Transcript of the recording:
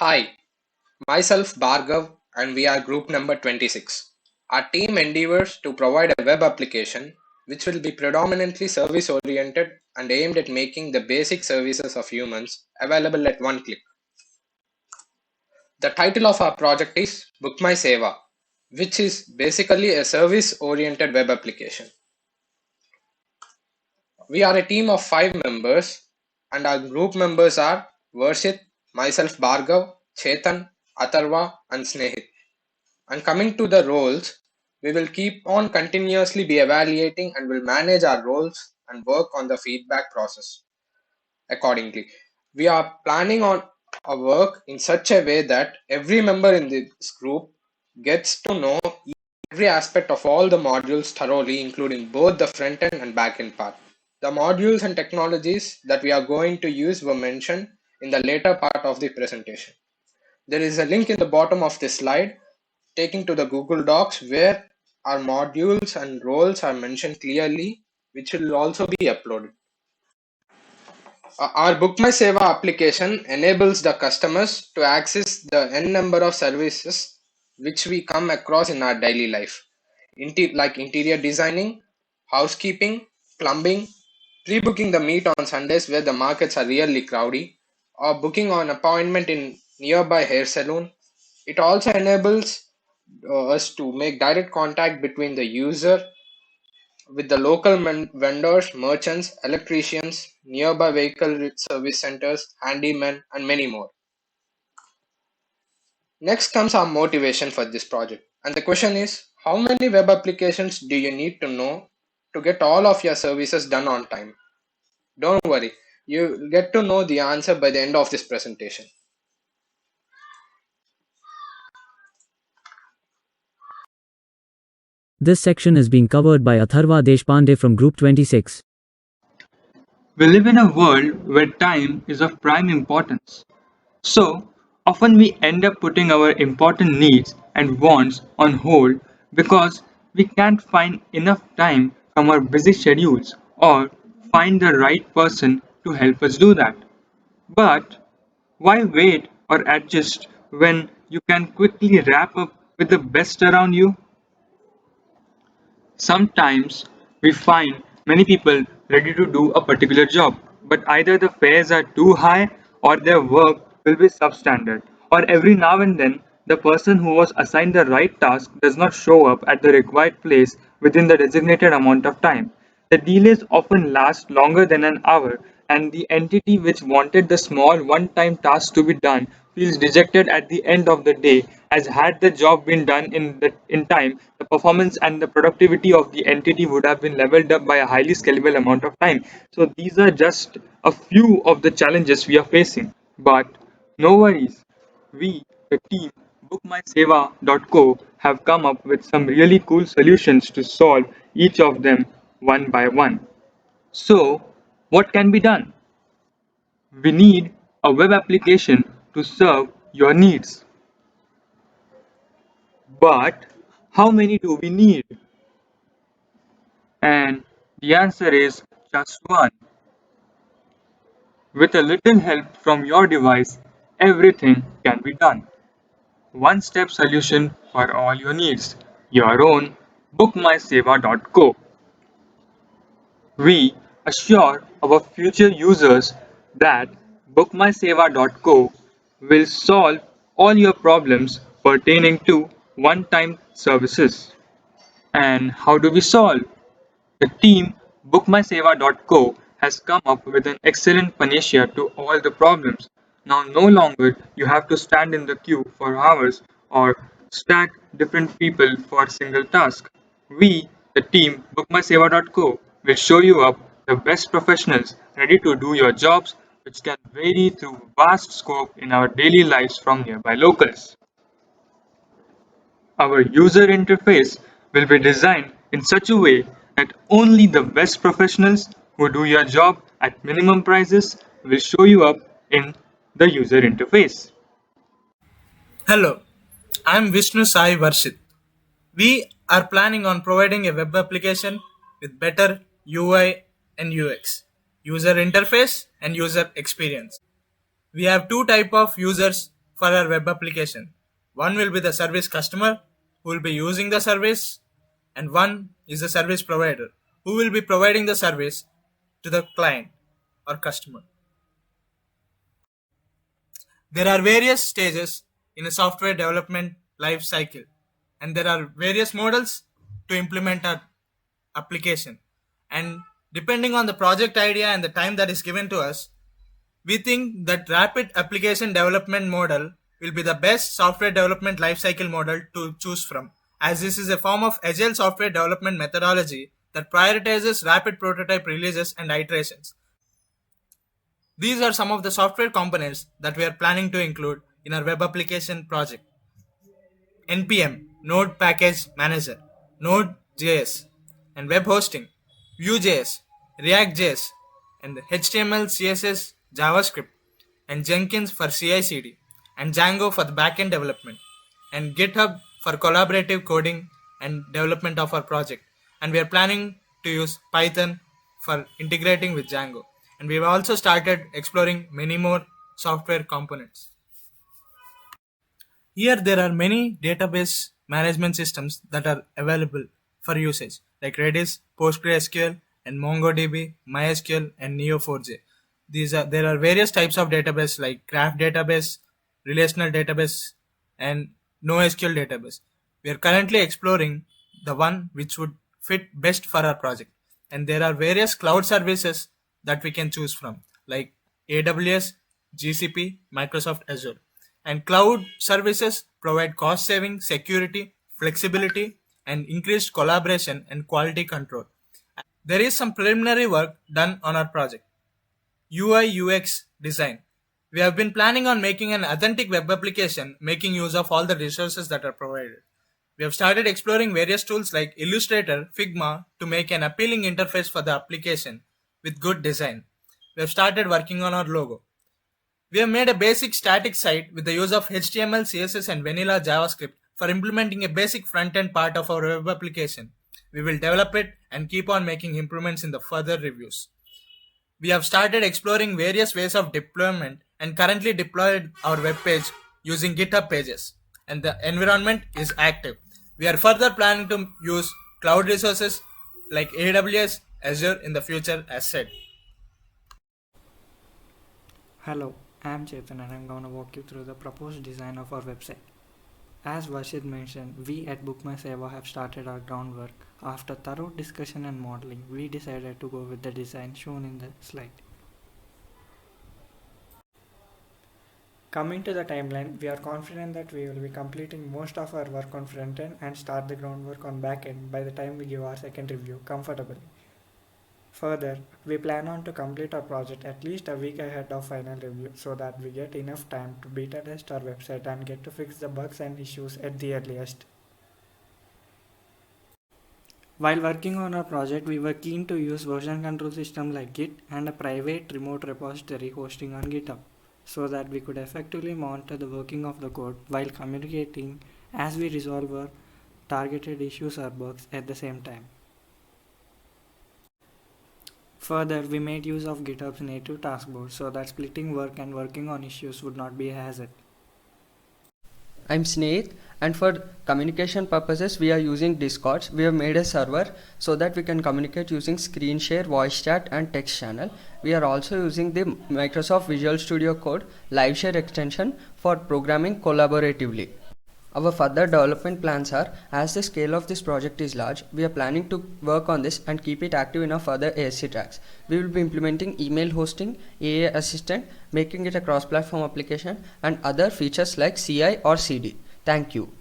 Hi, myself Bharghav and we are group number 26. Our team endeavors to provide a web application which will be predominantly service oriented and aimed at making the basic services of humans available at one click. The title of our project is Book My Seva, which is basically a service oriented web application. We are a team of 5 members and our group members are Varshith, myself Bhargav, Chetan, Atharva and Snehith. And coming to the roles, we will keep on continuously be evaluating and will manage our roles and work on the feedback process accordingly. We are planning on our work in such a way that every member in this group gets to know every aspect of all the modules thoroughly, including both the front end and back end part. The modules and technologies that we are going to use were mentioned in the later part of the presentation. There is a link in the bottom of this slide taking to the Google Docs where our modules and roles are mentioned clearly, which will also be uploaded. Our Book My Seva application enables the customers to access the n number of services which we come across in our daily life, like interior designing, housekeeping, plumbing, pre-booking the meet on Sundays where the markets are really crowded, or booking an appointment in nearby hair salon. It also enables us to make direct contact between the user with the local vendors, merchants, electricians, nearby vehicle service centers, handymen, and many more. Next comes our motivation for this project. And the question is, how many web applications do you need to know to get all of your services done on time? Don't worry, you'll get to know the answer by the end of this presentation. This section is being covered by Atharva Deshpande from Group 26. We live in a world where time is of prime importance. So, often we end up putting our important needs and wants on hold because we can't find enough time from our busy schedules or find the right person to help us do that. But why wait or adjust when you can quickly wrap up with the best around you? Sometimes we find many people ready to do a particular job, but either the fares are too high or their work will be substandard, or every now and then the person who was assigned the right task does not show up at the required place within the designated amount of time. The delays often last longer than an hour, and the entity which wanted the small one time task to be done feels dejected at the end of the day, as had the job been done in time, the performance and the productivity of the entity would have been leveled up by a highly scalable amount of time. So these are just a few of the challenges we are facing. But no worries, we, the team bookmyseva.co, have come up with some really cool solutions to solve each of them one by one. So, what can be done? We need a web application to serve your needs. But how many do we need? And the answer is just one. With a little help from your device, everything can be done. One step solution for all your needs. Your own bookmyseva.co. We assure our future users that bookmyseva.co will solve all your problems pertaining to one-time services. And how do we solve? The team bookmyseva.co has come up with an excellent panacea to all the problems. Now no longer you have to stand in the queue for hours or stack different people for a single task. We, the team bookmyseva.co, will show you up the best professionals ready to do your jobs, which can vary through vast scope in our daily lives from nearby locals. Our user interface will be designed in such a way that only the best professionals who do your job at minimum prices will show you up in the user interface. Hello, I'm Vishnu Sai Varshith. We are planning on providing a web application with better UI and UX, user interface and user experience. We have two type of users for our web application. One will be the service customer who will be using the service, and one is the service provider who will be providing the service to the client or customer. There are various stages in a software development life cycle, and there are various models to implement our application. And depending on the project idea and the time that is given to us, we think that rapid application development model will be the best software development lifecycle model to choose from, as this is a form of agile software development methodology that prioritizes rapid prototype releases and iterations. These are some of the software components that we are planning to include in our web application project. NPM, Node Package Manager, Node.js, and web hosting, Vue.js, React.js, and HTML, CSS, JavaScript, and Jenkins for CI/CD, and Django for the backend development, and GitHub for collaborative coding and development of our project. And we are planning to use Python for integrating with Django. And we've also started exploring many more software components. Here there are many database management systems that are available for usage, like Redis, PostgreSQL, and MongoDB, MySQL, and Neo4j. There are various types of database like graph database, relational database, and NoSQL database. We are currently exploring the one which would fit best for our project. And there are various cloud services that we can choose from, like AWS, GCP, Microsoft Azure. And cloud services provide cost saving, security, flexibility, and increased collaboration and quality control. There is some preliminary work done on our project. UI UX design. We have been planning on making an authentic web application, making use of all the resources that are provided. We have started exploring various tools like Illustrator, Figma to make an appealing interface for the application with good design. We have started working on our logo. We have made a basic static site with the use of HTML, CSS, and vanilla JavaScript for implementing a basic front-end part of our web application. We will develop it and keep on making improvements in the further reviews. We have started exploring various ways of deployment and currently deployed our web page using GitHub pages, and the environment is active. We are further planning to use cloud resources like AWS, Azure in the future as said. Hello, I'm Chetan and I'm going to walk you through the proposed design of our website. As Varshith mentioned, we at Bharghav have started our groundwork. After thorough discussion and modeling, we decided to go with the design shown in the slide. Coming to the timeline, we are confident that we will be completing most of our work on front end and start the groundwork on back end by the time we give our second review comfortably. Further, we plan on to complete our project at least a week ahead of final review so that we get enough time to beta test our website and get to fix the bugs and issues at the earliest. While working on our project, we were keen to use version control system like Git and a private remote repository hosting on GitHub so that we could effectively monitor the working of the code while communicating as we resolve our targeted issues or bugs at the same time. Further, we made use of GitHub's native taskboard so that splitting work and working on issues would not be a hazard. I'm Snehith, and for communication purposes we are using Discord. We have made a server so that we can communicate using screen share, voice chat and text channel. We are also using the Microsoft Visual Studio Code live share extension for programming collaboratively. Our further development plans are, as the scale of this project is large, we are planning to work on this and keep it active in our further ASC tracks. We will be implementing email hosting, AA assistant, making it a cross-platform application and other features like CI or CD. Thank you.